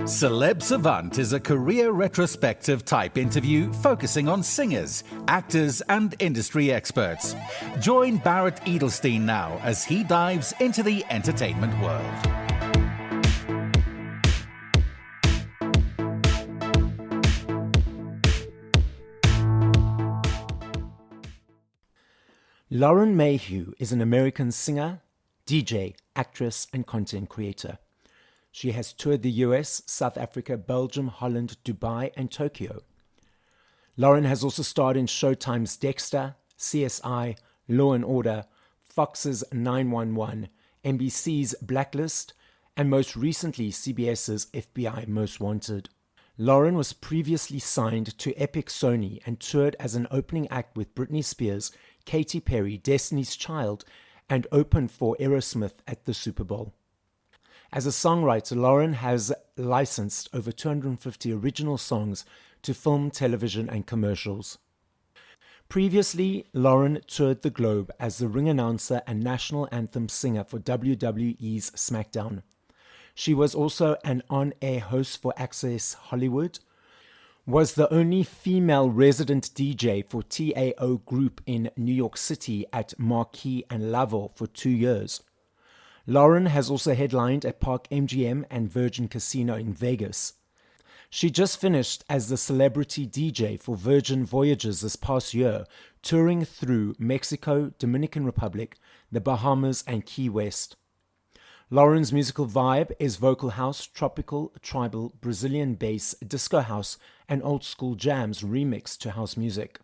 Celeb Savant is a career retrospective type interview focusing on singers, actors, and industry experts. Join Barrett Edelstein now as he dives into the entertainment world. Lauren Mayhew is an American singer, DJ, actress, and content creator. She has toured the US, South Africa, Belgium, Holland, Dubai, and Tokyo. Lauren has also starred in Showtime's Dexter, CSI, Law & Order, Fox's 911, NBC's Blacklist, and most recently CBS's FBI Most Wanted. Lauren was previously signed to Epic Sony and toured as an opening act with Britney Spears, Katy Perry, Destiny's Child, and opened for Aerosmith at the Super Bowl. As a songwriter, Lauren has licensed over 250 original songs to film, television, and commercials. Previously, Lauren toured the globe as the ring announcer and national anthem singer for WWE's SmackDown. She was also an on-air host for Access Hollywood, was the only female resident DJ for TAO Group in New York City at Marquee and Laval for 2 years. Lauren has also headlined at Park MGM and Virgin Casino in Vegas. She just finished as the celebrity DJ for Virgin Voyages this past year, touring through Mexico, Dominican Republic, the Bahamas, and Key West. Lauren's musical vibe is vocal house, tropical, tribal, Brazilian bass, disco house, and old school jams remixed to house music.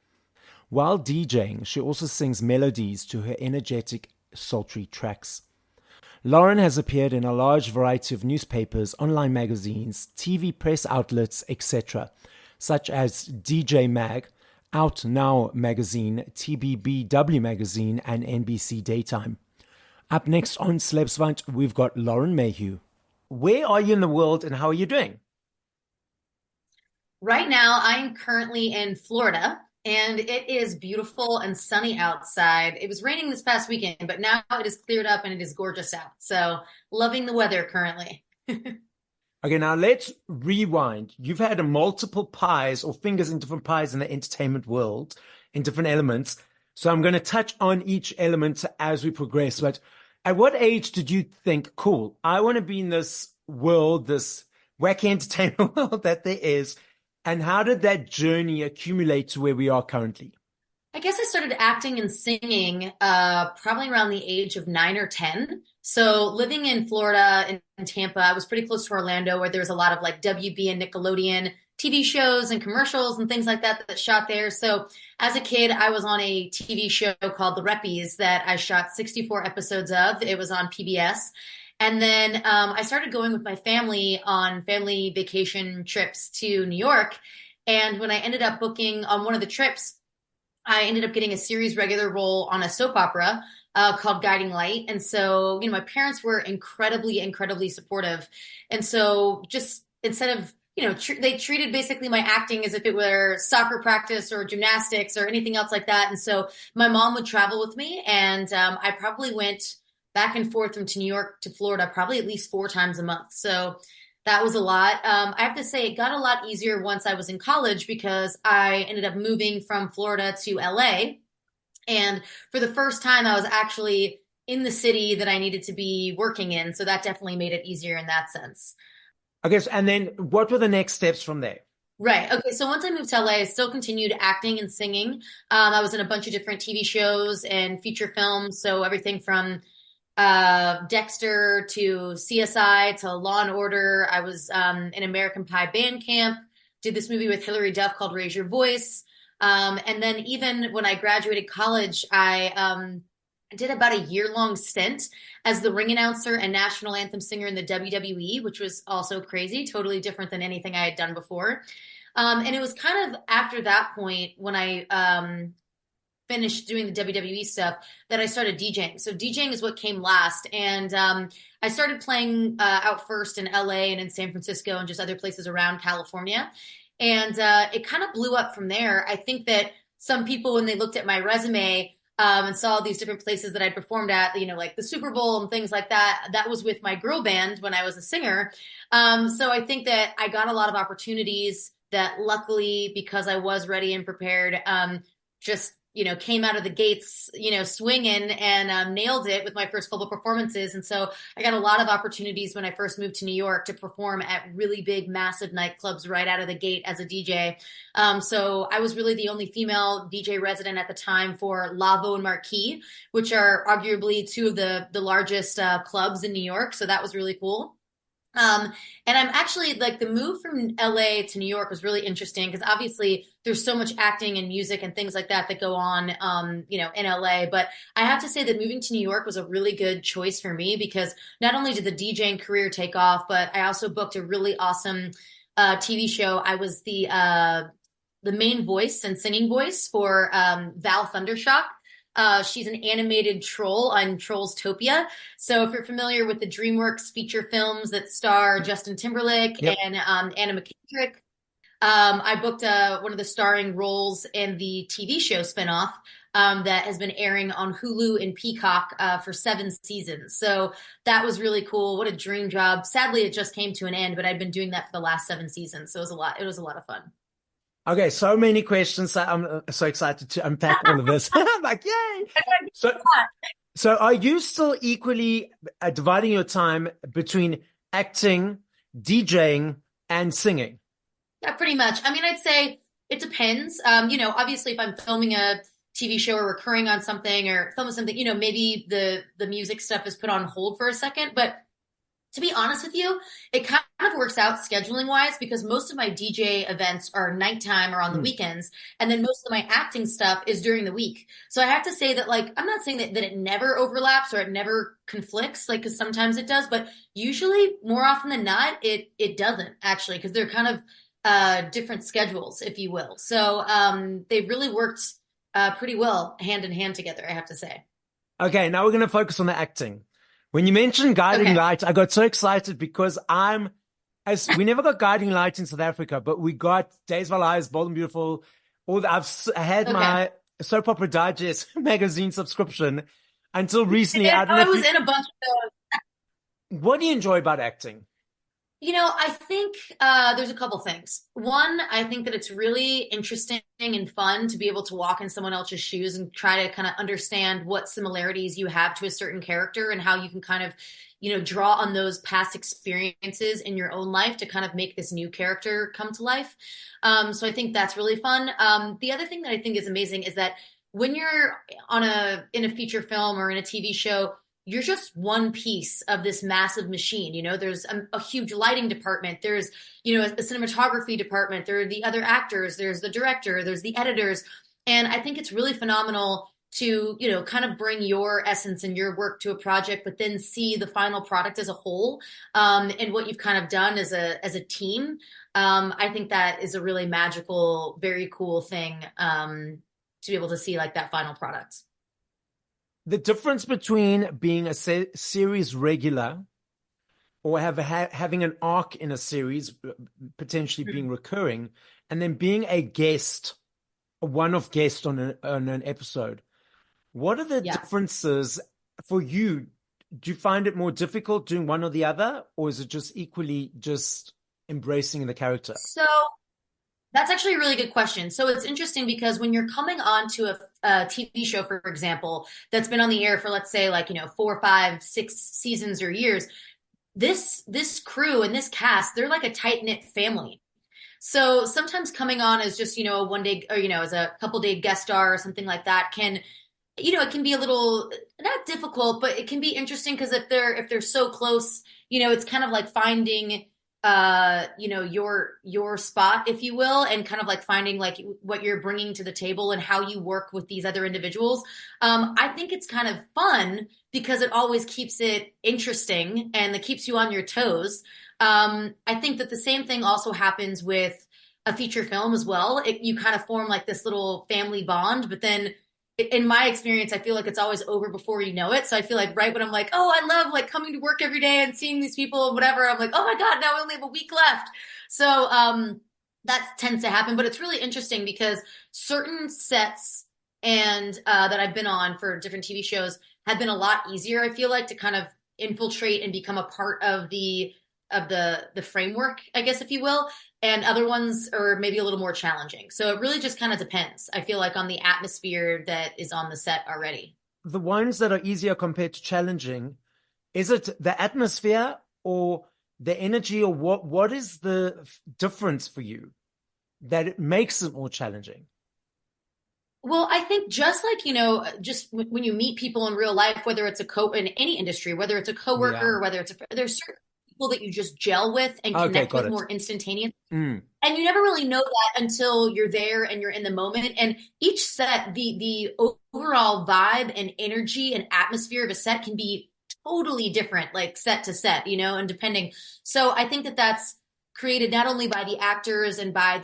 While DJing, she also sings melodies to her energetic, sultry tracks. Lauren has appeared in a large variety of newspapers, online magazines, TV press outlets, etc., such as DJ Mag, Out Now magazine, TBBW magazine, and NBC Daytime. Up next on Celeb Savant, we've got Lauren Mayhew. Where are you in the world and how are you doing? Right now, I'm currently in Florida. And it is beautiful and sunny outside. It was raining this past weekend, but now it is cleared up and it is gorgeous out. So loving the weather currently. Okay, now let's rewind. You've had multiple pies or fingers in different pies in the entertainment world, in different elements. So I'm going to touch on each element as we progress. But at what age did you think, cool, I want to be in this world, this wacky entertainment world that there is? And how did that journey accumulate to where we are currently? I guess I started acting and singing probably around the age of 9 or 10. So living in Florida, in Tampa, I was pretty close to Orlando where there was a lot of like WB and Nickelodeon TV shows and commercials and things like that that shot there. So as a kid, I was on a TV show called The Reppies that I shot 64 episodes of. It was on PBS. And then I started going with my family on family vacation trips to New York. And when I ended up booking on one of the trips, I ended up getting a series regular role on a soap opera called Guiding Light. And so, my parents were incredibly, incredibly supportive. And so just instead of, they treated basically my acting as if it were soccer practice or gymnastics or anything else like that. And so my mom would travel with me and I probably went back and forth from New York to Florida, probably at least 4 times a month. So that was a lot. I have to say it got a lot easier once I was in college because I ended up moving from Florida to LA. And for the first time, I was actually in the city that I needed to be working in. So that definitely made it easier in that sense. Okay. And then what were the next steps from there? Right. Okay. So once I moved to LA, I still continued acting and singing. I was in a bunch of different TV shows and feature films. So everything from Dexter to CSI to Law and Order. I was in American Pie band camp, did this movie with Hilary Duff called Raise Your Voice. And then even when I graduated college, I did about a year-long stint as the ring announcer and national anthem singer in the WWE, which was also crazy, totally different than anything I had done before. And it was kind of after that point when I finished doing the WWE stuff that I started DJing. So DJing is what came last. And I started playing out first in LA and in San Francisco and just other places around California. And it kind of blew up from there. I think that some people, when they looked at my resume, and saw all these different places that I'd performed at, like the Super Bowl and things like that. That was with my girl band when I was a singer. So I think that I got a lot of opportunities that luckily, because I was ready and prepared, just came out of the gates, swinging and nailed it with my first couple performances. And so I got a lot of opportunities when I first moved to New York to perform at really big, massive nightclubs right out of the gate as a DJ. So I was really the only female DJ resident at the time for Lavo and Marquee, which are arguably two of the largest clubs in New York. So that was really cool. And I'm actually like the move from LA to New York was really interesting because obviously there's so much acting and music and things like that go on, in LA. But I have to say that moving to New York was a really good choice for me because not only did the DJing career take off, but I also booked a really awesome TV show. I was the main voice and singing voice for Val Thundershock. She's an animated troll on Trollstopia. So if you're familiar with the DreamWorks feature films that star Justin Timberlake and Anna McKendrick, I booked one of the starring roles in the TV show spinoff that has been airing on Hulu and Peacock for 7 seasons. So that was really cool. What a dream job. Sadly, it just came to an end, but I'd been doing that for the last 7 seasons. So it was a lot of fun. Okay, so many questions. I'm so excited to unpack all of this. I'm like, yay! So are you still equally dividing your time between acting, DJing, and singing? Yeah, pretty much. I mean, I'd say it depends. Obviously, if I'm filming a TV show or recurring on something or filming something, maybe the music stuff is put on hold for a second. But to be honest with you, it kind of works out scheduling wise because most of my DJ events are nighttime or on the weekends. And then most of my acting stuff is during the week. So I have to say that, like, I'm not saying that it never overlaps or it never conflicts, like, because sometimes it does, but usually more often than not, it doesn't actually, because they're kind of different schedules, if you will. So they've really worked pretty well hand in hand together, I have to say. Okay, now we're going to focus on the acting. When you mentioned Guiding Light, I got so excited because we never got Guiding Light in South Africa, but we got Days of Our Lives, Bold and Beautiful. I had my Soap Opera Digest magazine subscription until recently. I was in a bunch of those. What do you enjoy about acting? I think there's a couple things. One, I think that it's really interesting and fun to be able to walk in someone else's shoes and try to kind of understand what similarities you have to a certain character and how you can kind of, draw on those past experiences in your own life to kind of make this new character come to life. So I think that's really fun. The other thing that I think is amazing is that when you're in a feature film or in a TV show, you're just one piece of this massive machine. There's a huge lighting department. There's, a cinematography department. There are the other actors. There's the director. There's the editors. And I think it's really phenomenal to, kind of bring your essence and your work to a project, but then see the final product as a whole and what you've kind of done as a team. I think that is a really magical, very cool thing to be able to see like that final product. The difference between being a series regular or having an arc in a series, potentially being recurring, and then being a guest, a one-off guest on an episode. What are the differences for you? Do you find it more difficult doing one or the other, or is it just equally just embracing the character? So that's actually a really good question. So it's interesting because when you're coming on to a TV show, for example, that's been on the air for, let's say, 4, 5, 6 seasons or years, this crew and this cast, they're like a tight-knit family. So sometimes coming on as just, a one day or, as a couple day guest star or something like that can, it can be a little, not difficult, but it can be interesting because if they're so close, it's kind of like finding your spot, if you will, and kind of like finding like what you're bringing to the table and how you work with these other individuals. I think it's kind of fun because it always keeps it interesting and it keeps you on your toes. I think that the same thing also happens with a feature film as well. You kind of form like this little family bond, but then in my experience, I feel like it's always over before you know it. So I feel like right when I'm like, oh, I love like coming to work every day and seeing these people and whatever, I'm like, oh my God, now I only have a week left. So that tends to happen. But it's really interesting because certain sets and that I've been on for different TV shows have been a lot easier, I feel like, to kind of infiltrate and become a part of the framework, I guess, if you will. And other ones are maybe a little more challenging. So it really just kind of depends, I feel like, on the atmosphere that is on the set already. The ones that are easier compared to challenging, is it the atmosphere or the energy, or what is the difference for you that it makes it more challenging? Well, I think just like, just when you meet people in real life, whether it's in any industry, whether it's a coworker Yeah. or whether there's certain people that you just gel with and Okay, connect got with it. more instantaneously. Mm, And you never really know that until you're there and you're in the moment. And each set, the overall vibe and energy and atmosphere of a set can be totally different, like set to set, and depending. So I think that that's created not only by the actors and by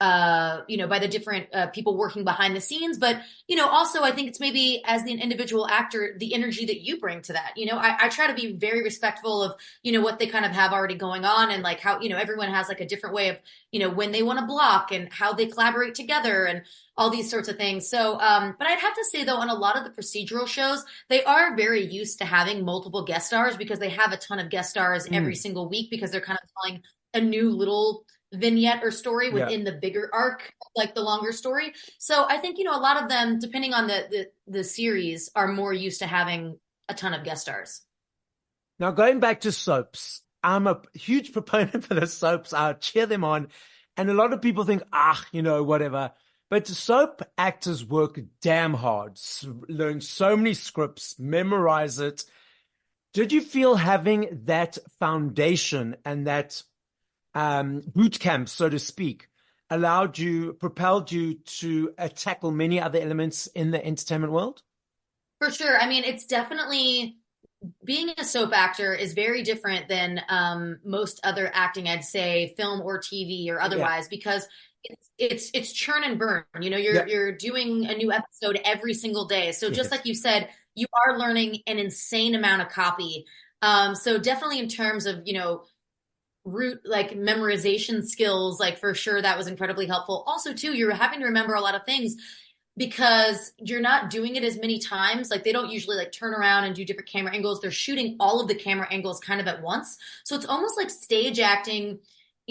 by the different people working behind the scenes, but, also I think it's maybe as the individual actor, the energy that you bring to that. I try to be very respectful of, what they kind of have already going on, and like how, everyone has like a different way of, when they want to block and how they collaborate together and all these sorts of things. So, but I'd have to say though, on a lot of the procedural shows, they are very used to having multiple guest stars because they have a ton of guest stars every mm, single week because they're kind of telling a new little vignette or story yeah. within the bigger arc, like the longer story. So I think, a lot of them, depending on the series, are more used to having a ton of guest stars. Now, going back to soaps, I'm a huge proponent for the soaps. I cheer them on. And a lot of people think, whatever. But soap actors work damn hard, learn so many scripts, memorize it. Did you feel having that foundation and that boot camp, so to speak, propelled you to tackle many other elements in the entertainment world? For sure. I mean, it's definitely being a soap actor is very different than most other acting, I'd say, film or TV or Yeah. otherwise, because it's churn and burn. Yeah. You're doing a new episode every single day. So just Yes. like you said, you are learning an insane amount of copy. So definitely in terms of, root like memorization skills, like for sure that was incredibly helpful. Also, too, you're having to remember a lot of things because you're not doing it as many times. Like they don't usually like turn around and do different camera angles. They're shooting all of the camera angles kind of at once. So it's almost like stage acting,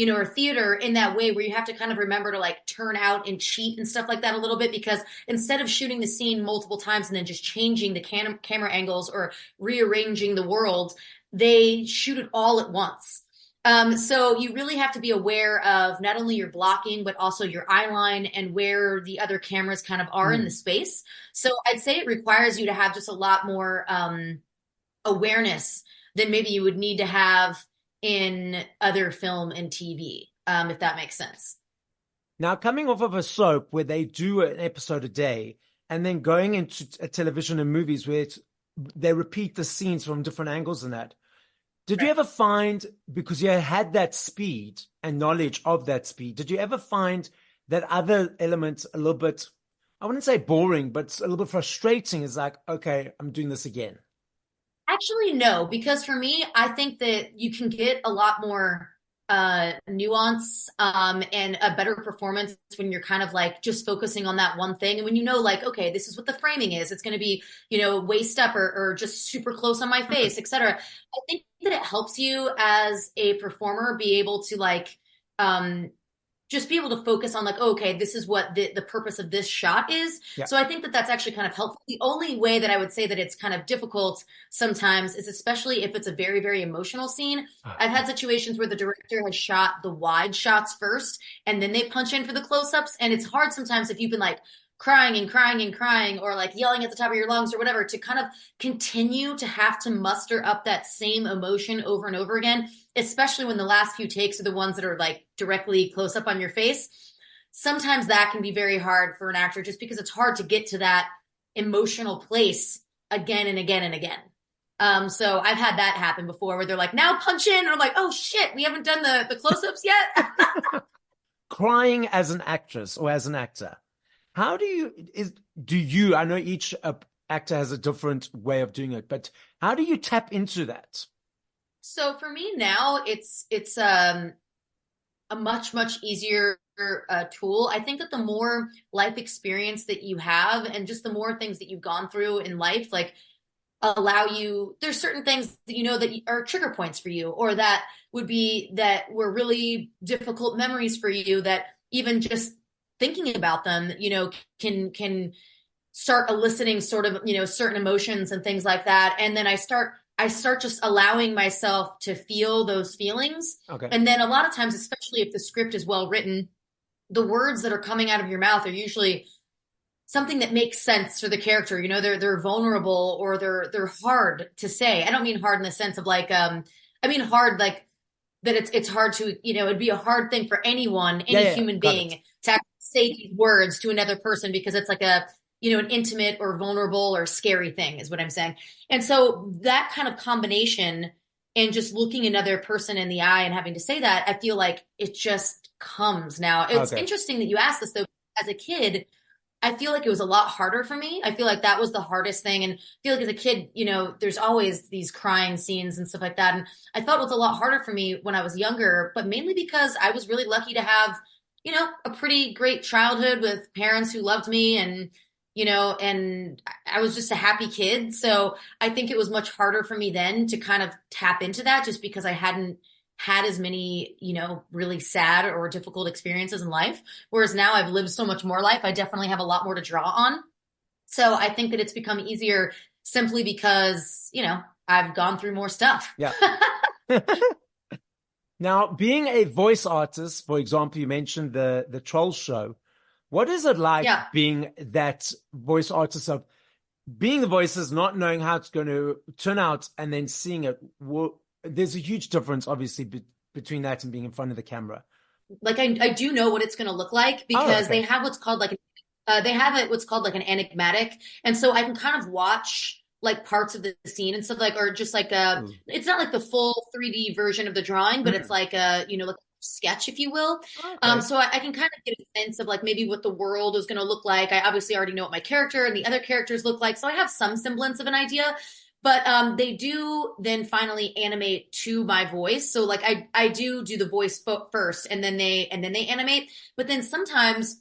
or theater in that way where you have to kind of remember to like turn out and cheat and stuff like that a little bit because instead of shooting the scene multiple times and then just changing the camera angles or rearranging the world, they shoot it all at once. So you really have to be aware of not only your blocking, but also your eye line and where the other cameras kind of are in the space. So I'd say it requires you to have just a lot more awareness than maybe you would need to have in other film and TV, if that makes sense. Now, coming off of a soap where they do an episode a day and then going into a television and movies where they repeat the scenes from different angles and that, did you ever find, because you had that speed and knowledge of that speed, did you ever find that other elements a little bit, I wouldn't say boring, but a little bit frustrating? Is like, okay, I'm doing this again. Actually, no, because for me, I think that you can get a lot more nuance and a better performance when you're kind of like just focusing on that one thing. And when like, okay, this is what the framing is. It's going to be, waist up or just super close on my face, etc. I think that it helps you as a performer be able to like just be able to focus on like, oh, okay, this is what the purpose of this shot is. Yeah. So I think that that's actually kind of helpful. The only way that I would say that it's kind of difficult sometimes is especially if it's a very, very emotional scene. I've had situations where the director has shot the wide shots first and then they punch in for the close-ups. And it's hard sometimes if you've been like crying and crying and crying or like yelling at the top of your lungs or whatever to kind of continue to have to muster up that same emotion over and over again, especially when the last few takes are the ones that are like directly close up on your face. Sometimes that can be very hard for an actor just because it's hard to get to that emotional place again and again and again. So I've had that happen before where they're like, now punch in. And I'm like, oh shit, we haven't done the close-ups yet. Crying as an actress or as an actor, how I know each actor has a different way of doing it, but how do you tap into that? So for me now, it's a much, much easier tool. I think that the more life experience that you have and just the more things that you've gone through in life, like allow you, there's certain things that you know that are trigger points for you, or that were really difficult memories for you, that even just thinking about them, can start eliciting sort of, certain emotions and things like that. And then I start just allowing myself to feel those feelings. Okay. And then a lot of times, especially if the script is well written, the words that are coming out of your mouth are usually something that makes sense for the character. They're vulnerable, or they're hard to say. I don't mean hard in the sense of like, I mean hard like that it's hard to, it'd be a hard thing for anyone, any human being to actually say these words to another person, because it's like an intimate or vulnerable or scary thing is what I'm saying. And so that kind of combination, and just looking another person in the eye and having to say that, I feel like it just comes now. It's interesting that you asked this though. As a kid, I feel like it was a lot harder for me. I feel like that was the hardest thing. And I feel like as a kid, there's always these crying scenes and stuff like that. And I felt it was a lot harder for me when I was younger, but mainly because I was really lucky to have, a pretty great childhood with parents who loved me, and, and I was just a happy kid. So I think it was much harder for me then to kind of tap into that, just because I hadn't had as many, really sad or difficult experiences in life. Whereas now I've lived so much more life, I definitely have a lot more to draw on. So I think that it's become easier simply because, I've gone through more stuff. Yeah. Now, being a voice artist, for example, you mentioned the Troll Show. What is it like being that voice artist, of being the voices, not knowing how it's going to turn out, and then seeing it? There's a huge difference, obviously, between that and being in front of the camera. Like I do know what it's going to look like, because they have what's called like what's called like an enigmatic, and so I can kind of watch like parts of the scene and stuff, like, or just like it's not like the full 3D version of the drawing, but it's like like a sketch, if you will. So I can kind of get a sense of like maybe what the world is going to look like. I obviously already know what my character and the other characters look like, so I have some semblance of an idea. But they do then finally animate to my voice. So like I do the voice first, and then they animate. But then sometimes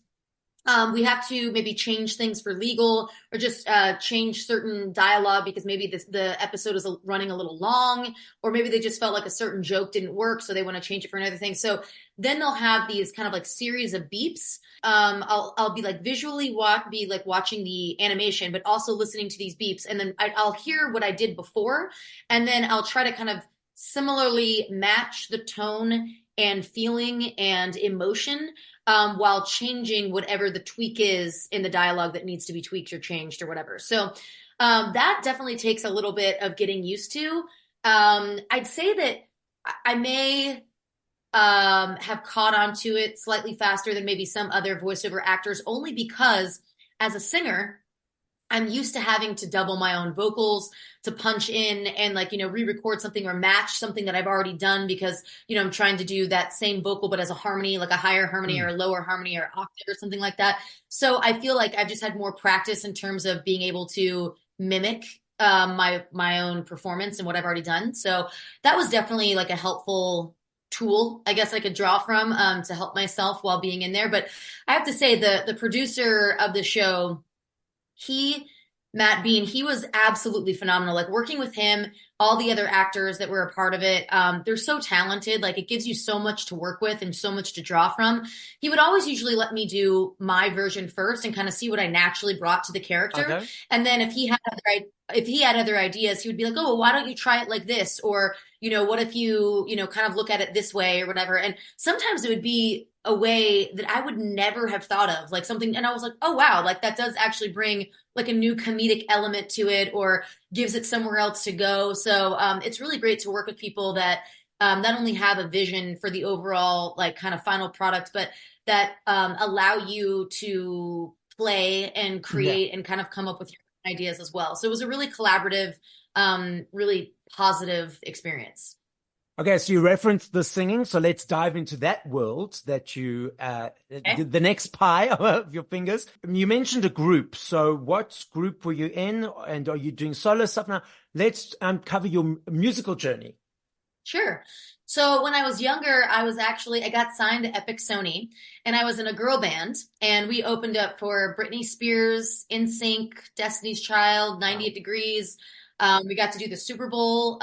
we have to maybe change things for legal, or just change certain dialogue because maybe the episode is running a little long, or maybe they just felt like a certain joke didn't work, so they want to change it for another thing. So then they'll have these kind of like series of beeps. I'll be like visually watching the animation, but also listening to these beeps, and then I'll hear what I did before, and then I'll try to kind of similarly match the tone and feeling and emotion, while changing whatever the tweak is in the dialogue that needs to be tweaked or changed or whatever. So that definitely takes a little bit of getting used to. I'd say that I may have caught on to it slightly faster than maybe some other voiceover actors, only because as a singer, I'm used to having to double my own vocals to punch in and like, re-record something or match something that I've already done, because, I'm trying to do that same vocal, but as a harmony, like a higher harmony or a lower harmony or octave or something like that. So I feel like I've just had more practice in terms of being able to mimic my own performance and what I've already done. So that was definitely like a helpful tool, I guess I could draw from to help myself while being in there. But I have to say the producer of the show, Matt Bean, he was absolutely phenomenal. Like working with him, all the other actors that were a part of it, they're so talented. Like it gives you so much to work with and so much to draw from. He would always usually let me do my version first and kind of see what I naturally brought to the character. Okay. And then if he had other ideas, he would be like, oh, well, why don't you try it like this? Or, what if you, kind of look at it this way or whatever. And sometimes it would be a way that I would never have thought of, like something. And I was like, oh, wow, like that does actually bring like a new comedic element to it, or gives it somewhere else to go. So it's really great to work with people that not only have a vision for the overall like kind of final product, but that allow you to play and create and kind of come up with your ideas as well. So it was a really collaborative, really positive experience. Okay, so you referenced the singing, so let's dive into that world that you, the next pie of your fingers. You mentioned a group, so what group were you in, and are you doing solo stuff now? Let's cover your musical journey. Sure. So when I was younger, I got signed to Epic Sony, and I was in a girl band, and we opened up for Britney Spears, NSYNC, Destiny's Child, Wow. 98 Degrees. We got to do the Super Bowl,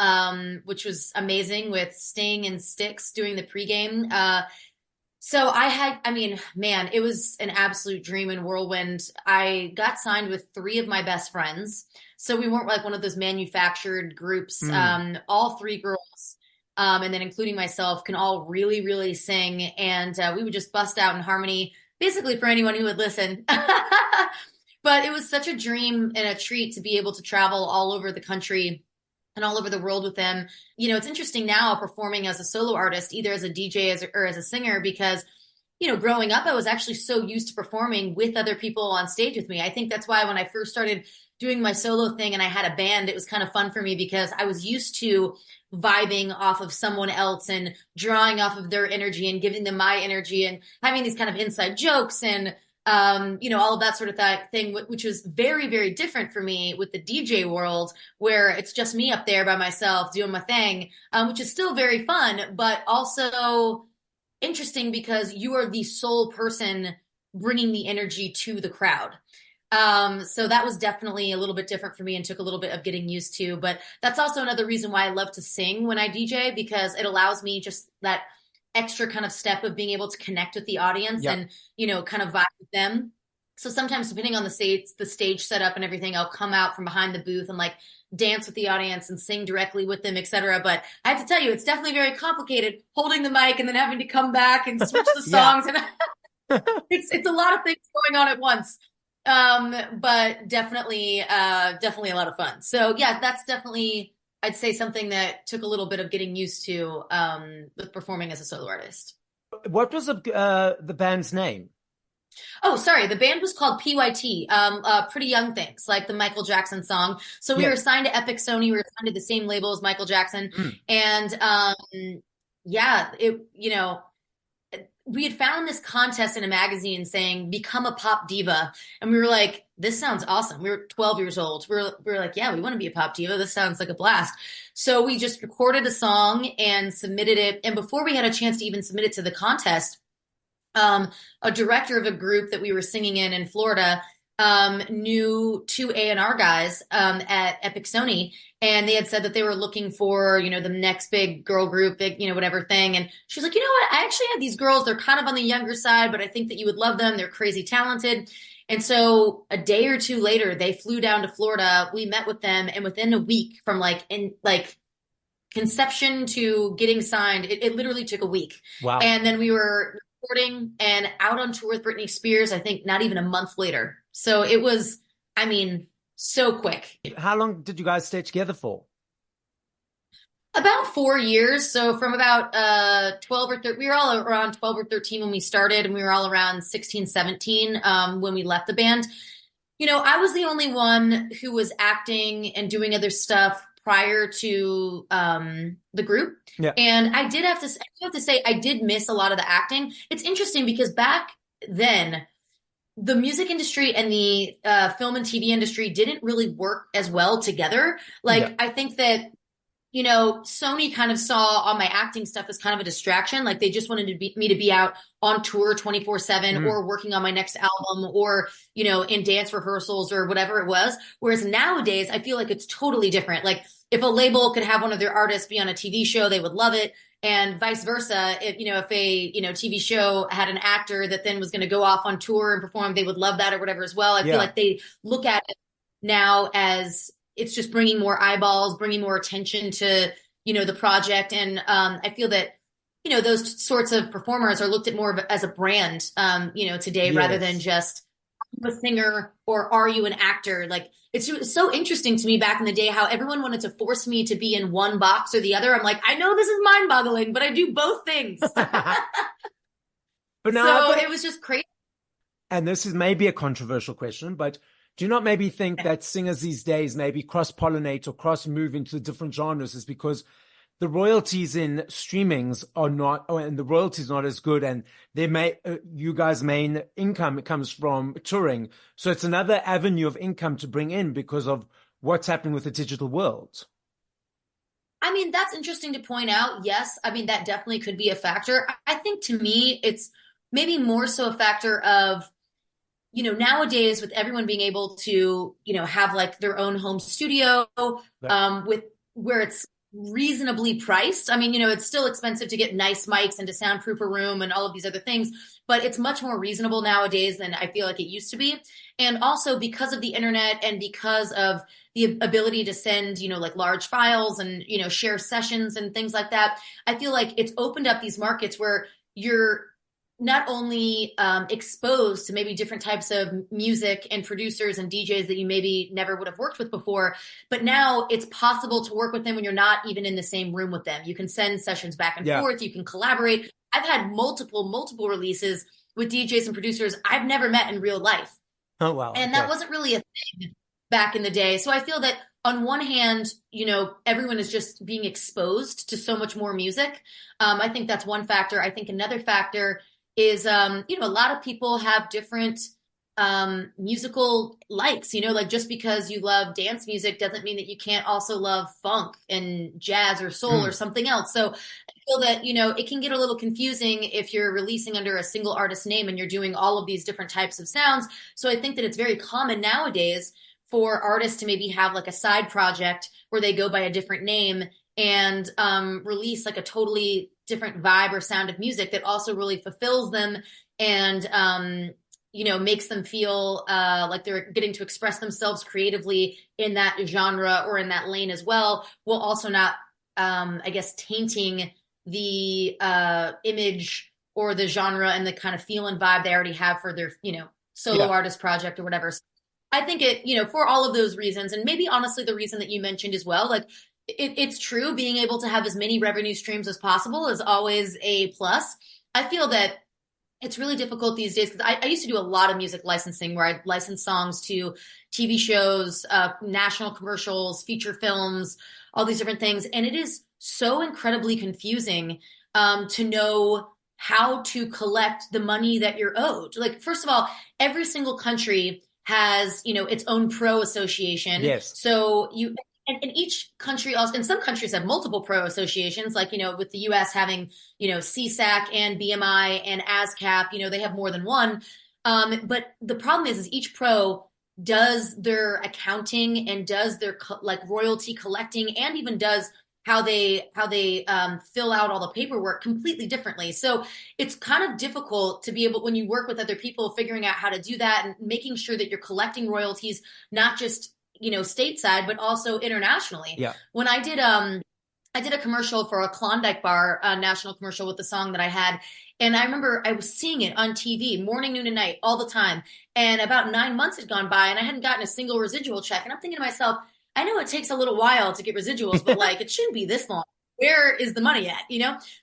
which was amazing with Sting and Styx doing the pregame. I mean, man, it was an absolute dream and whirlwind. I got signed with three of my best friends. So we weren't like one of those manufactured groups. Mm. All three girls, and then including myself, can all really, really sing. And we would just bust out in harmony, basically for anyone who would listen. But it was such a dream and a treat to be able to travel all over the country and all over the world with them. It's interesting now performing as a solo artist, either as a DJ or as a singer, because, growing up, I was actually so used to performing with other people on stage with me. I think that's why when I first started doing my solo thing and I had a band, it was kind of fun for me because I was used to vibing off of someone else and drawing off of their energy and giving them my energy and having these kind of inside jokes and all of that sort of thing, which was very, very different for me with the DJ world, where it's just me up there by myself doing my thing, which is still very fun, but also interesting because you are the sole person bringing the energy to the crowd. So that was definitely a little bit different for me and took a little bit of getting used to, but that's also another reason why I love to sing when I DJ, because it allows me just that extra kind of step of being able to connect with the audience Yep. and, kind of vibe with them. So sometimes depending on the stage setup and everything, I'll come out from behind the booth and like dance with the audience and sing directly with them, etc. But I have to tell you, it's definitely very complicated holding the mic and then having to come back and switch the Yeah. songs. And it's a lot of things going on at once. But definitely a lot of fun. So yeah, that's definitely, I'd say, something that took a little bit of getting used to with performing as a solo artist. What was the band's name? Oh, sorry. The band was called P.Y.T. Pretty Young Things, like the Michael Jackson song. So we were Yes. signed to Epic Sony. We were signed to the same label as Michael Jackson. Mm. And yeah, we had found this contest in a magazine saying become a pop diva, and we were like, this sounds awesome. We were 12 years old. We were like, yeah, we want to be a pop diva. This sounds like a blast. So we just recorded a song and submitted it, and before we had a chance to even submit it to the contest, a director of a group that we were singing in Florida knew two A&R guys at Epic Sony, and they had said that they were looking for, the next big girl group, big, whatever thing. And she was like, you know what? I actually have these girls. They're kind of on the younger side, but I think that you would love them. They're crazy talented. And so a day or two later, they flew down to Florida. We met with them, and within a week from conception to getting signed, it literally took a week. Wow. And then we were recording and out on tour with Britney Spears, I think not even a month later. So it was, I mean, so quick. How long did you guys stay together for? About 4 years. So from about 12 or 13, we were all around 12 or 13 when we started, and we were all around 16, 17 when we left the band. I was the only one who was acting and doing other stuff prior to the group. Yeah. And I have to say, I did miss a lot of the acting. It's interesting because back then, the music industry and the film and TV industry didn't really work as well together. Yeah. I think that, Sony kind of saw all my acting stuff as kind of a distraction. Like they just wanted me to be out on tour 24/7 or working on my next album or, in dance rehearsals or whatever it was. Whereas nowadays, I feel like it's totally different. Like if a label could have one of their artists be on a TV show, they would love it. And vice versa. If a, TV show had an actor that then was going to go off on tour and perform, they would love that or whatever as well. I feel like they look at it now as it's just bringing more eyeballs, bringing more attention to, the project. And I feel that, those sorts of performers are looked at more as a brand, today rather than just a singer or are you an actor? Like it's so interesting to me back in the day how everyone wanted to force me to be in one box or the other. I'm like, I know this is mind boggling, but I do both things. But now, so it was just crazy. And this is maybe a controversial question, but do you not maybe think that singers these days maybe cross-pollinate or cross-move into different genres is because the royalties in streamings are not, and the royalties not as good, and you guys' main income comes from touring. So it's another avenue of income to bring in because of what's happening with the digital world. I mean, that's interesting to point out. Yes. I mean, that definitely could be a factor. I think to me, it's maybe more so a factor of, nowadays with everyone being able to, have like their own home studio, Right. with where it's reasonably priced. I mean, it's still expensive to get nice mics and to soundproof a room and all of these other things, but it's much more reasonable nowadays than I feel like it used to be. And also because of the internet and because of the ability to send, like large files and, share sessions and things like that, I feel like it's opened up these markets where you're not only exposed to maybe different types of music and producers and DJs that you maybe never would have worked with before, but now it's possible to work with them when you're not even in the same room with them. You can send sessions back and forth. You can collaborate. I've had multiple releases with DJs and producers I've never met in real life. Oh, wow. And that wasn't really a thing back in the day. So I feel that on one hand, everyone is just being exposed to so much more music. I think that's one factor. I think another factor is, a lot of people have different musical likes, like just because you love dance music doesn't mean that you can't also love funk and jazz or soul or something else. So I feel that, it can get a little confusing if you're releasing under a single artist name and you're doing all of these different types of sounds. So I think that it's very common nowadays for artists to maybe have like a side project where they go by a different name and release like a totally different vibe or sound of music that also really fulfills them and, makes them feel like they're getting to express themselves creatively in that genre or in that lane as well, while also not, I guess, tainting the image or the genre and the kind of feel and vibe they already have for their, solo artist project or whatever. So I think it, for all of those reasons, and maybe honestly the reason that you mentioned as well, like it's true, being able to have as many revenue streams as possible is always a plus. I feel that it's really difficult these days because I used to do a lot of music licensing where I'd license songs to TV shows, national commercials, feature films, all these different things. And it is so incredibly confusing to know how to collect the money that you're owed. Like, first of all, every single country has, its own pro association. Yes. So and each country also, and some countries have multiple pro associations, like, with the US having, CSAC and BMI and ASCAP, they have more than one. But the problem is each pro does their accounting and does their like royalty collecting and even does how they fill out all the paperwork completely differently. So it's kind of difficult to be able, when you work with other people, figuring out how to do that and making sure that you're collecting royalties, not just stateside, but also internationally. Yeah. When I did a commercial for a Klondike bar, national commercial with the song that I had. And I remember I was seeing it on TV morning, noon, and night all the time. And about 9 months had gone by and I hadn't gotten a single residual check. And I'm thinking to myself, I know it takes a little while to get residuals, but like it shouldn't be this long. Where is the money at?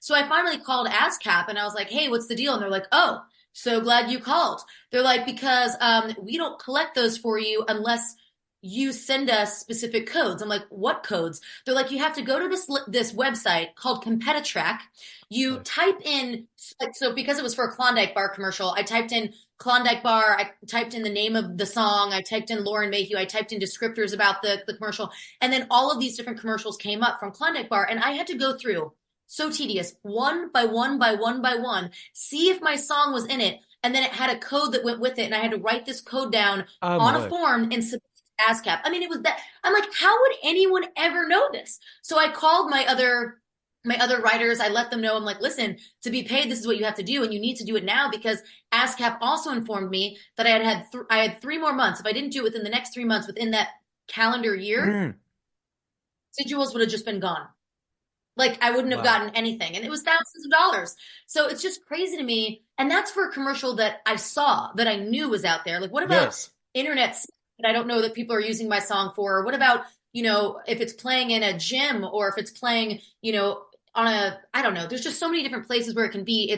So I finally called ASCAP and I was like, hey, what's the deal? And they're like, oh, so glad you called. They're like, because we don't collect those for you unless you send us specific codes. I'm like, what codes? They're like, you have to go to this website called Competitrack. You type in, like, so because it was for a Klondike bar commercial, I typed in Klondike bar, I typed in the name of the song, I typed in Lauren Mayhew, I typed in descriptors about the commercial, and then all of these different commercials came up from Klondike bar, and I had to go through, so tedious, one by one by one by one, see if my song was in it, and then it had a code that went with it, and I had to write this code down on a form and submit ASCAP. I mean, it was that. I'm like, how would anyone ever know this? So I called my other writers. I let them know. I'm like, listen, to be paid, this is what you have to do, and you need to do it now because ASCAP also informed me that I had 3 more months. If I didn't do it within the next 3 months, within that calendar year, residuals would have just been gone. Like I wouldn't have gotten anything, and it was thousands of dollars. So it's just crazy to me. And that's for a commercial that I saw, that I knew was out there. Like, what about internet that I don't know that people are using my song for? Or what about, if it's playing in a gym or if it's playing, on I don't know. There's just so many different places where it can be.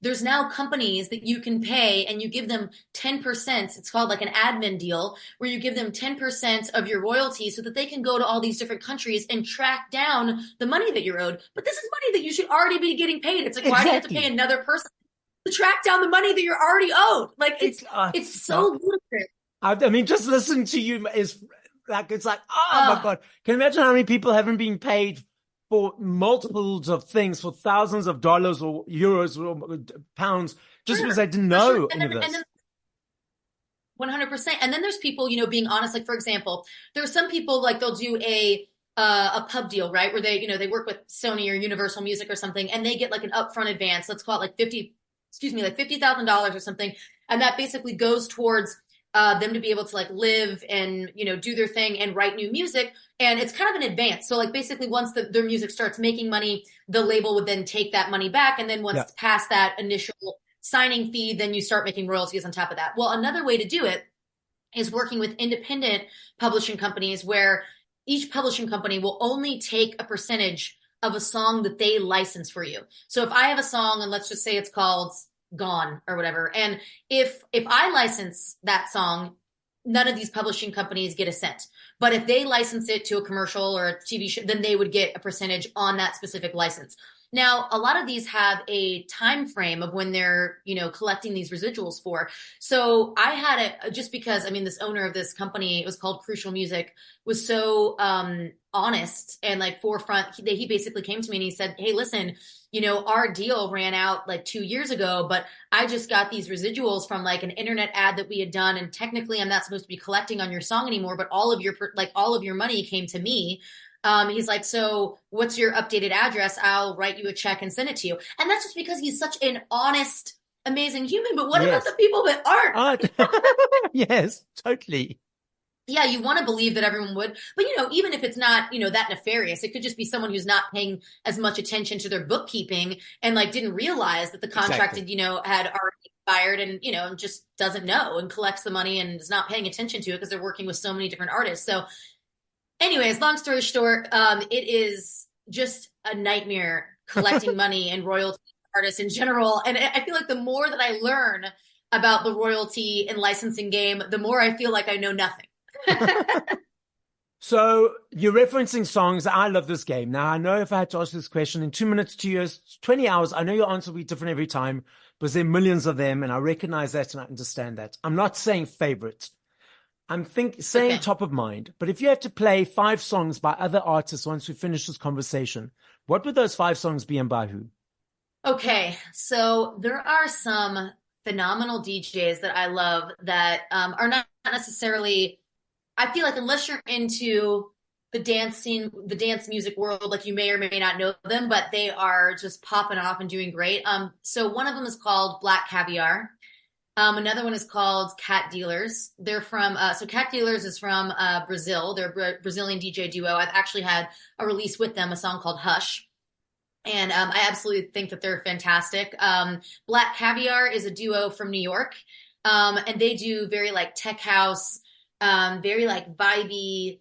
There's now companies that you can pay and you give them 10%. It's called like an admin deal where you give them 10% of your royalties so that they can go to all these different countries and track down the money that you're owed. But this is money that you should already be getting paid. It's like, why do you have to pay another person to track down the money that you're already owed? Like it's so ludicrous. I mean, just listening to you is like, it's like, oh my God. Can you imagine how many people haven't been paid for multiples of things, for thousands of dollars or euros or pounds, just because I didn't know any of this. 100%. And then there's people, being honest, like, for example, there are some people, like, they'll do a pub deal, right? Where they, they work with Sony or Universal Music or something, and they get like an upfront advance. Let's call it like $50,000 or something. And that basically goes towards them to be able to like live and, do their thing and write new music. And it's kind of an advance. So like basically once their music starts making money, the label would then take that money back. And then once past that initial signing fee, then you start making royalties on top of that. Well, another way to do it is working with independent publishing companies, where each publishing company will only take a percentage of a song that they license for you. So if I have a song, and let's just say it's called Gone or whatever, and if I license that song, none of these publishing companies get a cent. But if they license it to a commercial or a TV show, then they would get a percentage on that specific license. Now, a lot of these have a time frame of when they're, collecting these residuals for. So I had it just because, this owner of this company, it was called Crucial Music, was so honest and like forefront. He basically came to me and he said, hey, listen, our deal ran out like 2 years ago, but I just got these residuals from like an internet ad that we had done. And technically I'm not supposed to be collecting on your song anymore, but all of your money came to me. He's like, so what's your updated address? I'll write you a check and send it to you. And that's just because he's such an honest, amazing human. But what about the people that aren't? Yes, totally. Yeah, you want to believe that everyone would. But, even if it's not, that nefarious, it could just be someone who's not paying as much attention to their bookkeeping and like didn't realize that the contract had already expired and, just doesn't know and collects the money and is not paying attention to it because they're working with so many different artists. So anyways, long story short, it is just a nightmare collecting money and royalty artists in general. And I feel like the more that I learn about the royalty and licensing game, the more I feel like I know nothing. So you're referencing songs. I love this game. Now, I know if I had to ask this question in 2 minutes, 2 years, 20 hours, I know your answer will be different every time, because there are millions of them, and I recognize that and I understand that. I'm not saying favorite. I'm saying top of mind. But if you had to play 5 songs by other artists once we finish this conversation, what would those 5 songs be and by who? Okay, so there are some phenomenal DJs that I love that are not necessarily, I feel like unless you're into the dance scene, the dance music world, like you may or may not know them, but they are just popping off and doing great. So one of them is called Black Caviar. Another one is called Cat Dealers. They're from, so Cat Dealers is from Brazil. They're a Brazilian DJ duo. I've actually had a release with them, a song called Hush. And I absolutely think that they're fantastic. Black Caviar is a duo from New York. And they do very like tech house, very like vibey,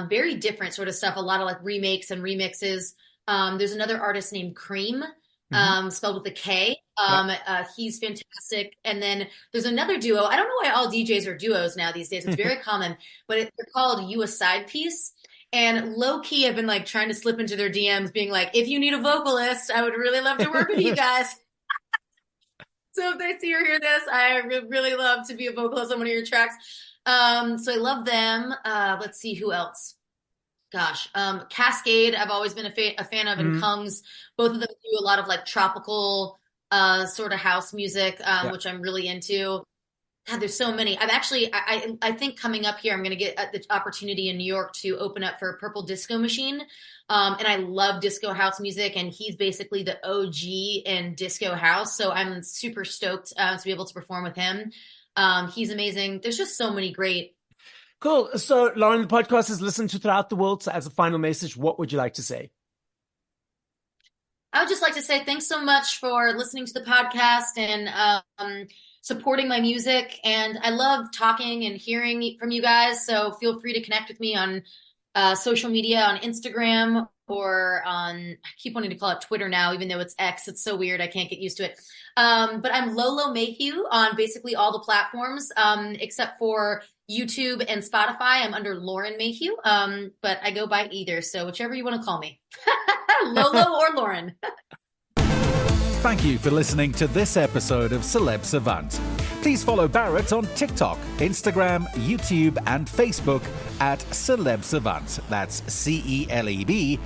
very different sort of stuff. A lot of like remakes and remixes. There's another artist named Cream, spelled with a K. He's fantastic. And then there's another duo. I don't know why all DJs are duos now these days. It's very common, but they're called You a Side Piece. And low key, I've been like trying to slip into their DMs being like, if you need a vocalist, I would really love to work with you guys. So if they see or hear this, I would really love to be a vocalist on one of your tracks. So I love them. Let's see who else. Gosh, Cascade, I've always been a fan of, and Kungs. Both of them do a lot of like tropical sort of house music, which I'm really into. God, there's so many. I think coming up here, I'm going to get the opportunity in New York to open up for Purple Disco Machine. And I love disco house music, and he's basically the OG in disco house. So I'm super stoked to be able to perform with him. He's amazing. There's just so many great. Cool. So Lauren, the podcast is listened to throughout the world. So as a final message, what would you like to say? I would just like to say thanks so much for listening to the podcast and supporting my music. And I love talking and hearing from you guys. So feel free to connect with me on social media, on Instagram, or on, I keep wanting to call it Twitter now, even though it's X. It's so weird. I can't get used to it. But I'm Lolo Mayhew on basically all the platforms, except for YouTube and Spotify. I'm under Lauren Mayhew, but I go by either. So whichever you want to call me, Lolo or Lauren. Thank you for listening to this episode of Celeb Savant. Please follow Barrett on TikTok, Instagram, YouTube, and Facebook at Celeb Savant. That's CelebSavant.